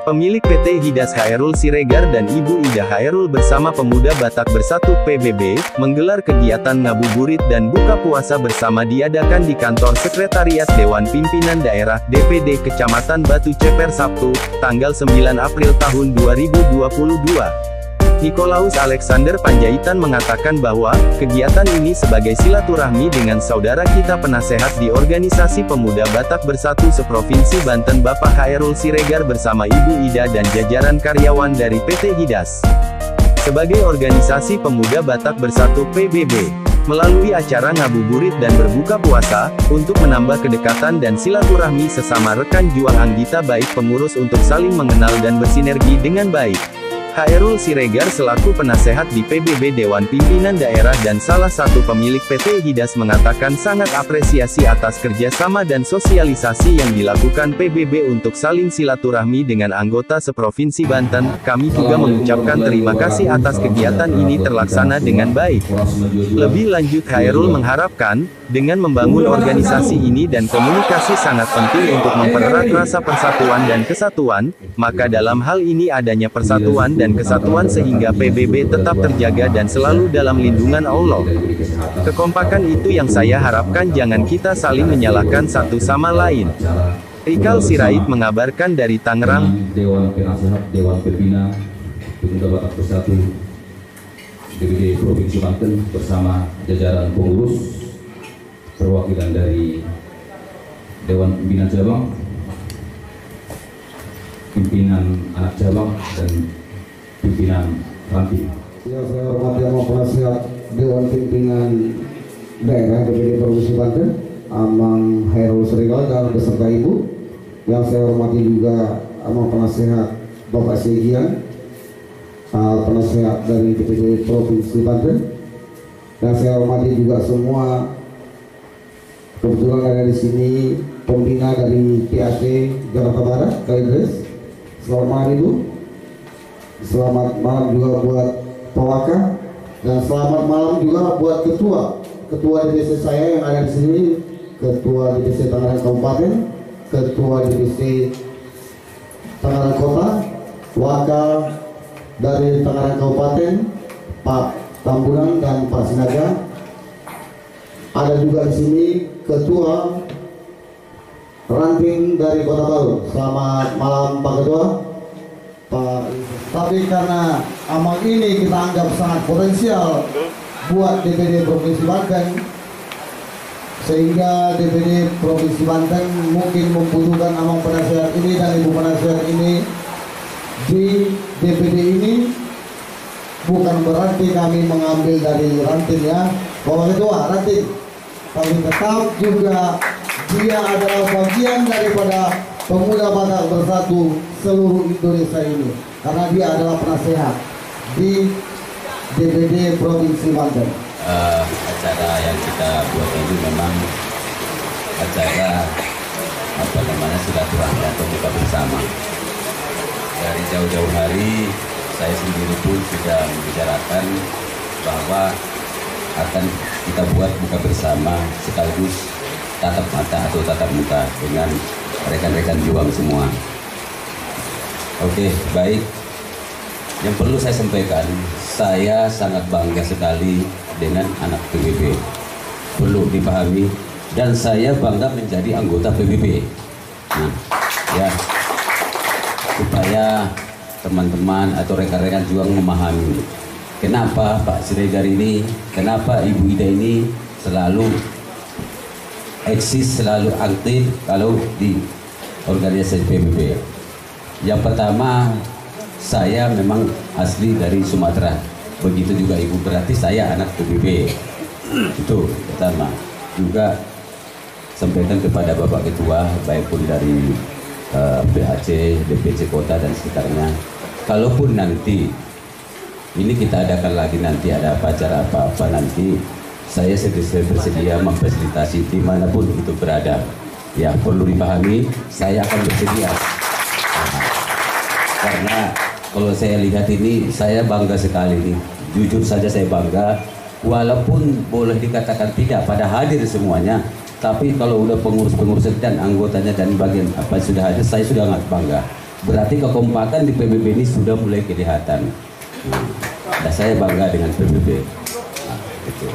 Pemilik PT Hidas Khairul Siregar dan Ibu Ida Khairul bersama Pemuda Batak Bersatu PBB, menggelar kegiatan ngabuburit dan buka puasa bersama diadakan di kantor Sekretariat Dewan Pimpinan Daerah DPD Kecamatan Batu Ceper Sabtu, tanggal 9 April tahun 2022. Nikolaus Alexander Panjaitan mengatakan bahwa, kegiatan ini sebagai silaturahmi dengan saudara kita penasehat di Organisasi Pemuda Batak Bersatu Seprovinsi Banten Bapak Khairul Siregar bersama Ibu Ida dan jajaran karyawan dari PT Hidas. Sebagai Organisasi Pemuda Batak Bersatu PBB, melalui acara ngabuburit dan berbuka puasa, untuk menambah kedekatan dan silaturahmi sesama rekan juang anggota baik pengurus untuk saling mengenal dan bersinergi dengan baik. Khairul Siregar selaku penasehat di PBB Dewan Pimpinan Daerah dan salah satu pemilik PT Hidas mengatakan sangat apresiasi atas kerjasama dan sosialisasi yang dilakukan PBB untuk saling silaturahmi dengan anggota seprovinsi Banten. Kami juga mengucapkan terima kasih atas kegiatan ini terlaksana dengan baik. Lebih lanjut Khairul mengharapkan, dengan membangun organisasi ini dan komunikasi sangat penting untuk mempererat rasa persatuan dan kesatuan, maka dalam hal ini adanya persatuan dan kesatuan sehingga PBB tetap terjaga dan selalu dalam lindungan Allah. Kekompakan itu yang saya harapkan, jangan kita saling menyalahkan satu sama lain. Rikal Sirait mengabarkan dari Tangerang. Dewan Penasehat Dewan Pembina Pemuda Batak Bersatu DPD Provinsi Banten bersama jajaran pengurus perwakilan dari Dewan Pimpinan Cabang, pimpinan anak cabang, dan pimpinan ranting. Yang saya hormati Amang Penasehat Dewan Pimpinan Daerah DPD Provinsi Banten, Amang Khairul Siregar dan beserta Ibu. Yang saya hormati juga Amang Penasehat Bapak Segian, penasehat dari DPD Provinsi Banten. Dan saya hormati juga semua, kebetulan ada di sini pembina dari PAT Jakarta Barat, Kalideres. Selamat malam Ibu. Selamat malam juga buat Pewaka, dan selamat malam juga buat ketua DPC saya yang ada di sini, ketua DPC Tangerang Kabupaten, ketua DPC Tangerang Kota, wakil dari Tangerang Kabupaten Pak Tambunan dan Pak Sinaga. Ada juga di sini ketua ranting dari Kota Baru. Selamat malam Pak Ketua. Tapi karena amal ini kita anggap sangat potensial buat DPD Provinsi Banten, sehingga DPD Provinsi Banten mungkin membutuhkan Amang Penasehat ini dan Ibu Penasehat ini di DPD ini. Bukan berarti kami mengambil dari ranting ya, Bapak Ketua ranting, tapi tetap juga dia adalah bagian daripada Pemuda Batak Bersatu seluruh Indonesia ini, karena dia adalah penasehat di DPD Provinsi Banten. Acara yang kita buat ini memang acara silaturahmi atau buka bersama. Dari jauh-jauh hari saya sendiri pun sudah membicarakan bahwa akan kita buat buka bersama sekaligus tatap mata atau tatap muka dengan rekan-rekan juang semua. Oke, baik. Yang perlu saya sampaikan, saya sangat bangga sekali dengan anak PBB. Perlu dipahami, dan saya bangga menjadi anggota PBB. Nah, ya, supaya teman-teman atau rekan-rekan juang memahami kenapa Pak Siregar ini, kenapa Ibu Ida ini selalu eksis, selalu aktif kalau di organisasi PBB. Yang pertama, saya memang asli dari Sumatera, begitu juga Ibu, berarti saya anak PBB. Itu pertama. Juga sampaikan kepada Bapak Ketua, baik pun dari PAC, DPC Kota dan sekitarnya, kalaupun nanti ini kita adakan lagi, nanti ada acara apa-apa nanti, saya bersedia memfasilitasi dimanapun itu berada. Ya, perlu dipahami, saya akan bersedia. Karena kalau saya lihat ini, saya bangga sekali nih. Jujur saja saya bangga, walaupun boleh dikatakan tidak pada hadir semuanya, tapi kalau udah pengurus-pengurus dan anggotanya dan bagian apa sudah ada, saya sudah sangat bangga. berarti kekompakan di PBB ini sudah mulai kelihatan. Dan saya bangga dengan PBB. Nah, gitu.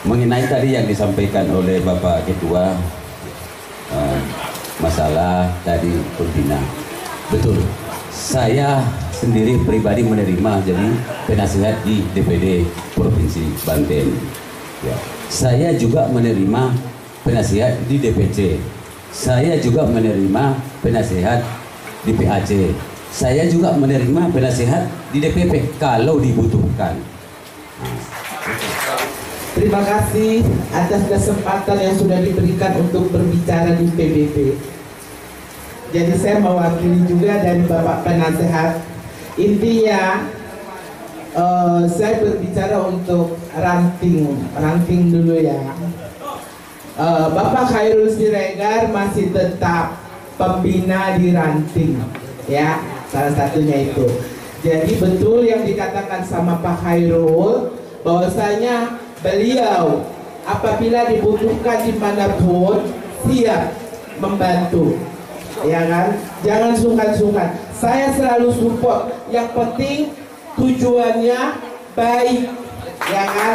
Mengenai tadi yang disampaikan oleh Bapak Ketua, masalah tadi pembina, betul. Saya sendiri pribadi menerima jadi penasihat di DPD Provinsi Banten. Ya. Saya juga menerima penasihat di DPC. Saya juga menerima penasihat di PAC. Saya juga menerima penasihat di DPP kalau dibutuhkan. Terima kasih atas kesempatan yang sudah diberikan untuk berbicara di PBB. Jadi saya mewakili juga dari Bapak Penasehat. Intinya saya berbicara untuk ranting dulu ya. Bapak Khairul Siregar masih tetap pembina di ranting, ya, salah satunya itu. Jadi betul yang dikatakan sama Pak Khairul, bahwasanya beliau apabila dibutuhkan dimanapun siap membantu, ya kan? Jangan sungkan-sungkan. Saya selalu support. Yang penting tujuannya baik, ya kan?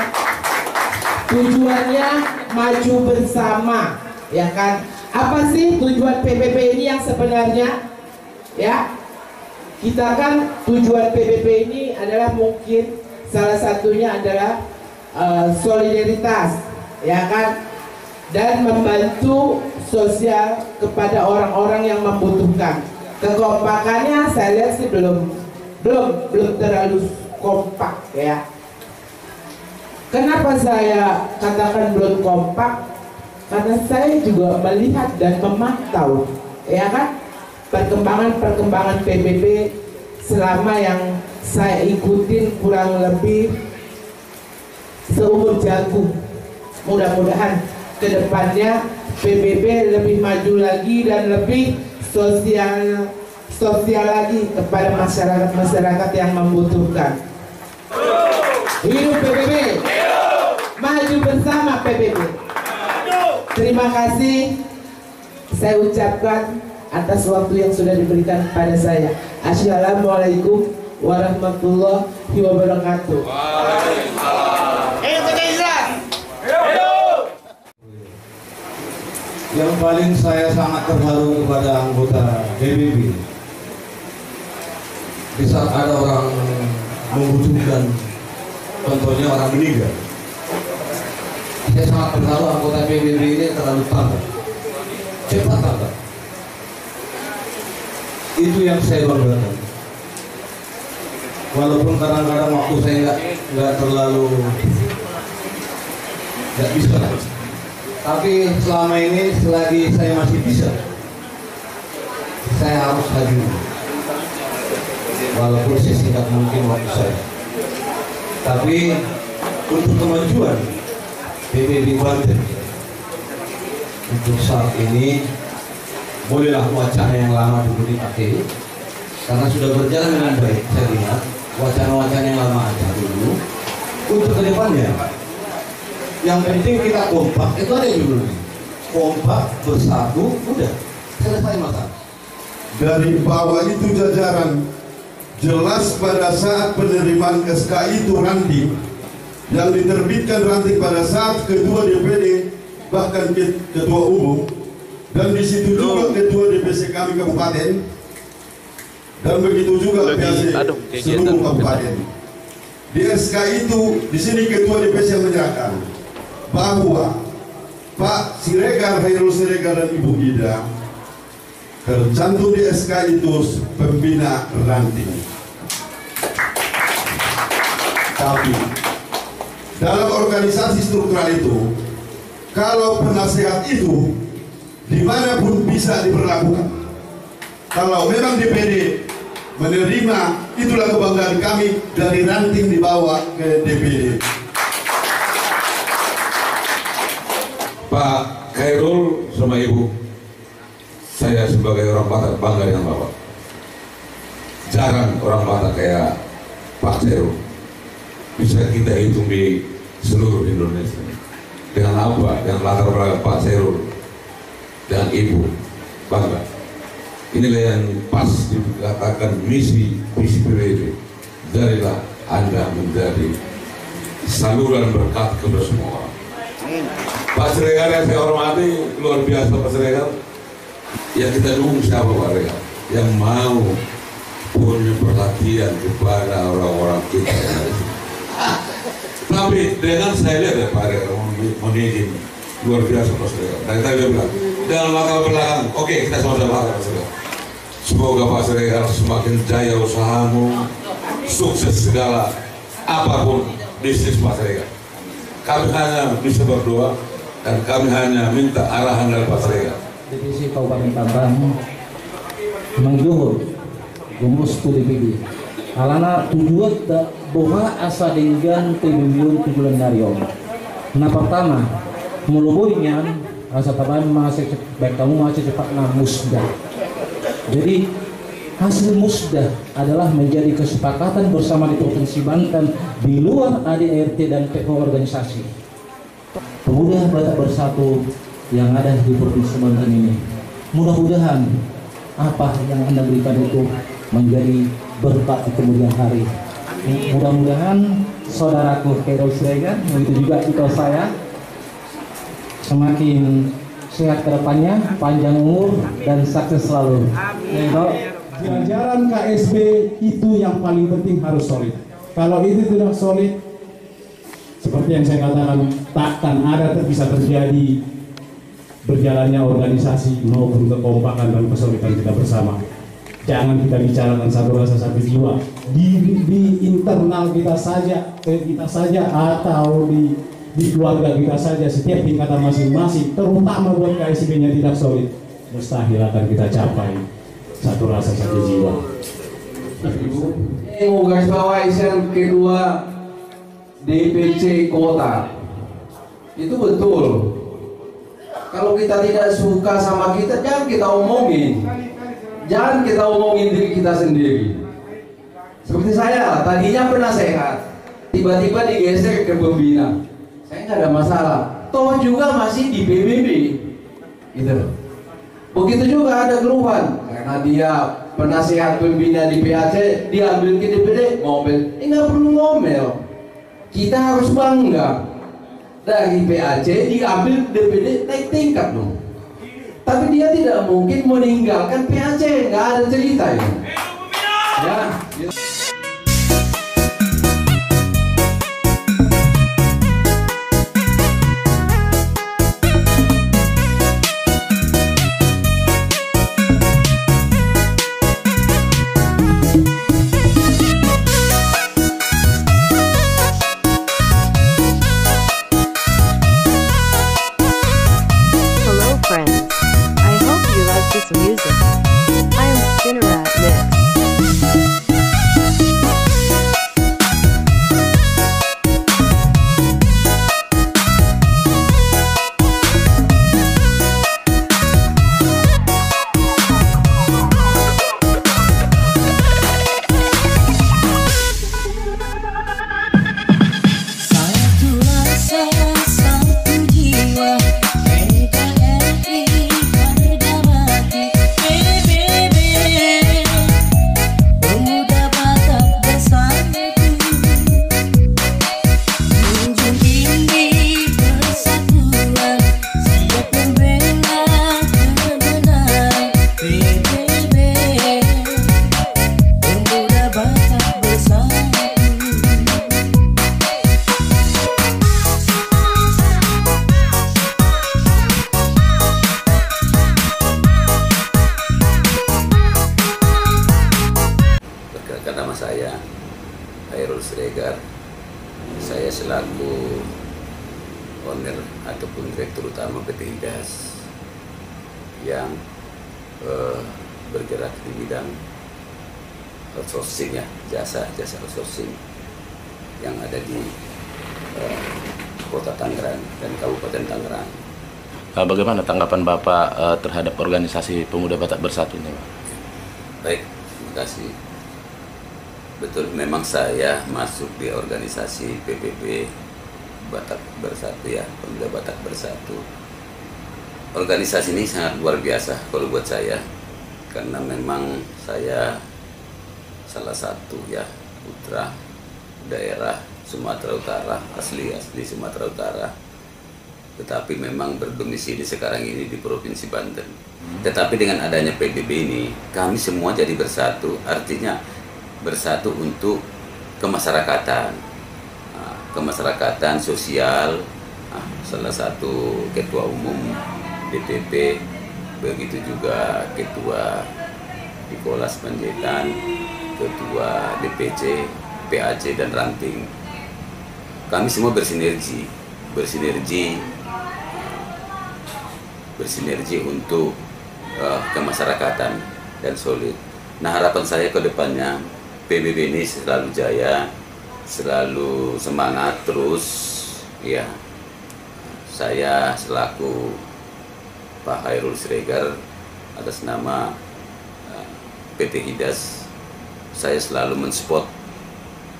Tujuannya maju bersama, ya kan? Apa sih tujuan PBB ini yang sebenarnya? Ya, kita kan tujuan PBB ini adalah mungkin salah satunya adalah solidaritas, ya kan? Dan membantu sosial kepada orang-orang yang membutuhkan. Kekompakannya saya lihat sih belum terlalu kompak, ya. Kenapa saya katakan belum kompak? Karena saya juga melihat dan memantau, ya kan, perkembangan PBB selama yang saya ikutin kurang lebih seumur jagung. Mudah-mudahan kedepannya PBB lebih maju lagi dan lebih sosial lagi kepada masyarakat yang membutuhkan. Hidup PBB, maju bersama PBB. Terima kasih saya ucapkan atas waktu yang sudah diberikan kepada saya. Assalamualaikum warahmatullahi wabarakatuh. Yang paling saya sangat terharu kepada anggota PBB di saat ada orang membutuhkan, contohnya orang meninggal. Saya sangat terharu anggota PBB ini terlalu tanggap, cepat tanggap. Itu yang saya banggakan. Walaupun kadang-kadang waktu saya nggak terlalu nggak bisa, tapi selama ini selagi saya masih bisa, saya harus hadir. Walaupun sesingkat mungkin waktu saya, tapi untuk kemajuan PBB Banten untuk saat ini, bolehlah wacana yang lama dulu dipakai karena sudah berjalan dengan baik. Saya lihat wacana-wacana yang lama aja dulu. Untuk kedepannya, yang penting kita kompak. Itu aja dulu, kompak, bersatu, udah selesai masalah. Dari bawah itu jajaran jelas pada saat penerimaan SK itu ranting yang diterbitkan ranting pada saat ketua DPD bahkan ketua umum, dan di situ juga ketua DPC kami kabupaten, dan begitu juga PAC seluruh kabupaten. Di SK itu di sini ketua DPC menyerahkan bahwa Pak Siregar, Khairul Siregar dan Ibu Ida tercantum di SK itu pembina ranting. Tapi dalam organisasi struktural itu, kalau penasehat itu dimanapun bisa diberlakukan. Kalau memang DPD menerima, itulah kebanggaan kami dari ranting dibawa ke DPD. Pak Khairul sama Ibu, saya sebagai orang Batak bangga dengan Bapak. Jarang orang Batak kayak Pak Khairul bisa kita hitung di seluruh Indonesia. Dengan apa? Dengan latar belakang Pak Khairul dan Ibu, bangga. Inilah yang pas melaksanakan misi PBB. Jadilah Anda menjadi saluran berkat kepada semua orang. Pak Siregar yang saya hormati, luar biasa Pak Siregar. Ya kita dukung siapa Pak Siregar yang mau punya perhatian kepada orang-orang kita yang ada di sini. Tapi dengan saya lihat ya Pak Siregar menizin luar biasa Pak Siregar. Dan tadi dia bilang dalam langkah belakang, oke kita sama-sama Pak Siregar. Semoga Pak Siregar semakin jaya usahamu, sukses segala apapun bisnis Pak Siregar. Kami hanya bisa berdoa dan kami hanya minta arahan dari Pak Siregar. Divisi Kabupaten Tangerang mengjuhur gumus tu DPD. Alana tujuan boha asa dengan tujuan tujuan nariong. Nah pertama melubuhnya asa taban masih baik kamu masih cepat musda. Jadi hasil musda adalah menjadi kesepakatan bersama di Provinsi Banten di luar ADRT dan PO organisasi. Pemuda Batak Bersatu yang ada di Provinsi Banten ini, mudah-mudahan apa yang Anda berikan itu menjadi berkat di kemudian hari. Mudah-mudahan saudaraku Khairul Siregar, begitu juga ikut saya, semakin sehat ke depannya, panjang umur dan sukses selalu. Jajaran KSB itu yang paling penting harus solid. Kalau itu tidak solid, seperti yang saya katakan, takkan ada bisa terjadi berjalannya organisasi maupun kekompakan dan kesolidan kita bersama. Jangan kita bicarakan satu rasa satu jiwa di internal kita saja atau di keluarga kita saja, setiap tingkatan masing-masing, terutama buat KSB-nya tidak solid, mustahil akan kita capai satu rasa satu jiwa. Mau garis bawah yang kedua DPC kota itu betul. Kalau kita tidak suka sama kita, jangan kita omongin, diri kita sendiri. Seperti saya tadinya pernah sehat, tiba-tiba digeser ke pembina. Saya nggak ada masalah, toh juga masih di PBB gitu. Begitu juga ada keluhan karena dia penasehat pembina di PAC, diambil ke DPD ngomel. Nggak perlu ngomel, kita harus bangga dari PAC diambil DPD naik tingkat dong. Tapi dia tidak mungkin meninggalkan PAC, nggak ada cerita ini. Ya. Music. I am Spinnerat Mix. Saya Khairul Siregar, saya selaku owner ataupun direktur utama PT IDAS yang bergerak di bidang outsourcing, ya, jasa outsourcing yang ada di Kota Tangerang dan Kabupaten Tangerang. Bagaimana tanggapan Bapak terhadap organisasi Pemuda Batak Bersatu ini, Pak? Baik, terima kasih. Betul, memang saya masuk di organisasi PBB Batak Bersatu, ya, Pemuda Batak Bersatu. Organisasi ini sangat luar biasa kalau buat saya, karena memang saya salah satu ya putra daerah Sumatera Utara, asli Sumatera Utara, tetapi memang berdomisili sekarang ini di Provinsi Banten. Tetapi dengan adanya PBB ini, kami semua jadi bersatu, artinya bersatu untuk kemasyarakatan, kemasyarakatan sosial. Salah satu ketua umum DPP, begitu juga ketua Nikolas Panjaitan, ketua DPC, PAC dan Ranting. Kami semua bersinergi untuk kemasyarakatan dan solid. Nah, harapan saya ke depannya PBB ini selalu jaya, selalu semangat terus ya. Saya selaku Pak Khairul Siregar atas nama PT Hidas, saya selalu mensupport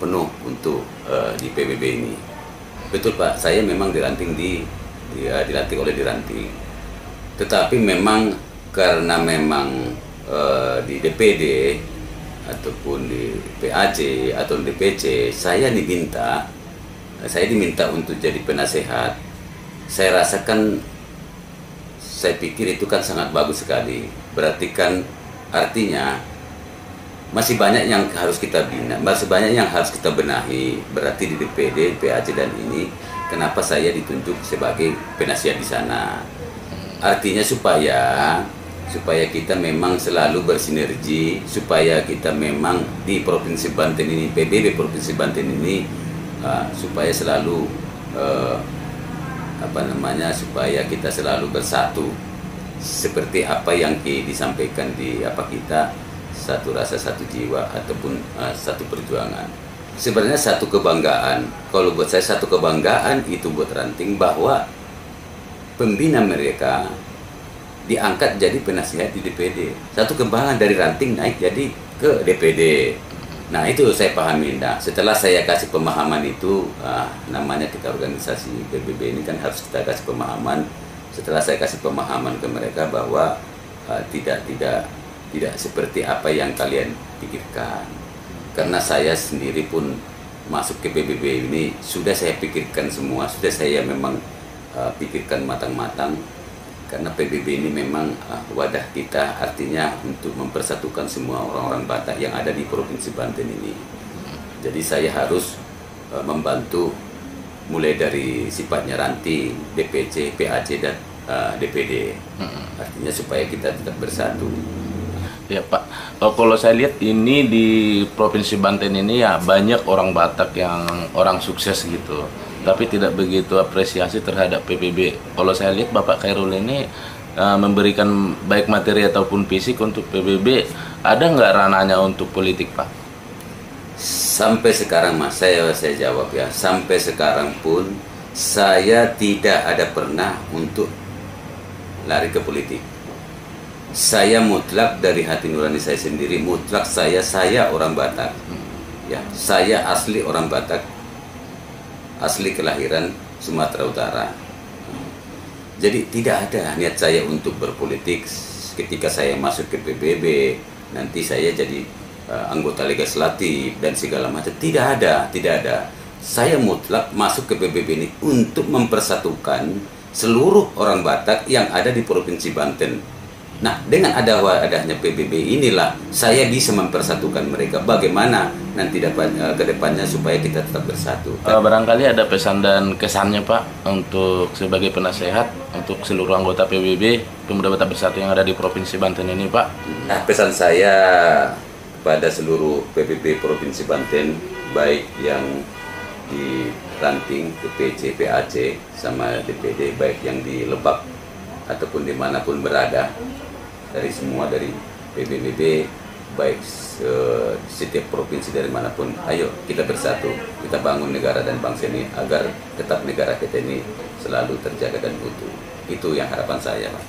penuh untuk di PBB ini. Betul Pak, saya memang dilantik oleh Diranting. Tetapi memang karena memang di DPD ataupun di PAC atau di DPC saya diminta untuk jadi penasehat. Saya rasakan, saya pikir itu kan sangat bagus sekali. Berarti kan artinya masih banyak yang harus kita bina, masih banyak yang harus kita benahi. Berarti di DPD, PAC dan ini, kenapa saya ditunjuk sebagai penasihat di sana? Artinya supaya kita memang selalu bersinergi, supaya kita memang di Provinsi Banten ini, PBB Provinsi Banten ini, supaya selalu supaya kita selalu bersatu seperti apa yang disampaikan di kita satu rasa, satu jiwa ataupun satu perjuangan. Sebenarnya satu kebanggaan. Kalau buat saya satu kebanggaan itu buat Ranting bahwa pembina mereka diangkat jadi penasihat di DPD. Satu kebanggaan dari Ranting naik jadi ke DPD. Nah, itu saya pahami. Nah, setelah saya kasih pemahaman itu, namanya kita organisasi PBB ini kan harus kita kasih pemahaman. Setelah saya kasih pemahaman ke mereka bahwa tidak seperti apa yang kalian pikirkan. Karena saya sendiri pun masuk ke PBB ini sudah saya pikirkan semua, sudah saya memang pikirkan matang-matang. Karena PBB ini memang wadah kita, artinya untuk mempersatukan semua orang-orang Batak yang ada di Provinsi Banten ini. Jadi saya harus membantu mulai dari sifatnya Ranting, DPC, PAC dan DPD. Artinya supaya kita tetap bersatu. Ya Pak, kalau saya lihat ini di Provinsi Banten ini ya banyak orang Batak yang orang sukses gitu, tapi tidak begitu apresiasi terhadap PBB. Kalau saya lihat Bapak Khairul ini memberikan baik materi ataupun fisik untuk PBB, ada nggak ranahnya untuk politik Pak? Sampai sekarang Mas, saya jawab ya, sampai sekarang pun saya tidak ada pernah untuk lari ke politik. Saya mutlak dari hati nurani saya sendiri, mutlak saya orang Batak. Ya, saya asli orang Batak, asli kelahiran Sumatera Utara. Jadi tidak ada niat saya untuk berpolitik. Ketika saya masuk ke PBB, nanti saya jadi anggota legislatif dan segala macam. Tidak ada. Saya mutlak masuk ke PBB ini untuk mempersatukan seluruh orang Batak yang ada di Provinsi Banten. Nah, dengan adanya PBB inilah saya bisa mempersatukan mereka. Bagaimana nanti dapat ke depannya supaya kita tetap bersatu. Barangkali ada pesan dan kesannya Pak untuk sebagai penasehat untuk seluruh anggota PBB Pemuda Batak Bersatu yang ada di Provinsi Banten ini Pak. Nah, pesan saya kepada seluruh PBB Provinsi Banten, baik yang di Ranting, DPC, PAC, sama DPD, baik yang di Lebak ataupun dimanapun berada, dari PBB, baik setiap provinsi dari manapun, ayo kita bersatu, kita bangun negara dan bangsa ini agar tetap negara kita ini selalu terjaga dan utuh. Itu yang harapan saya Pak.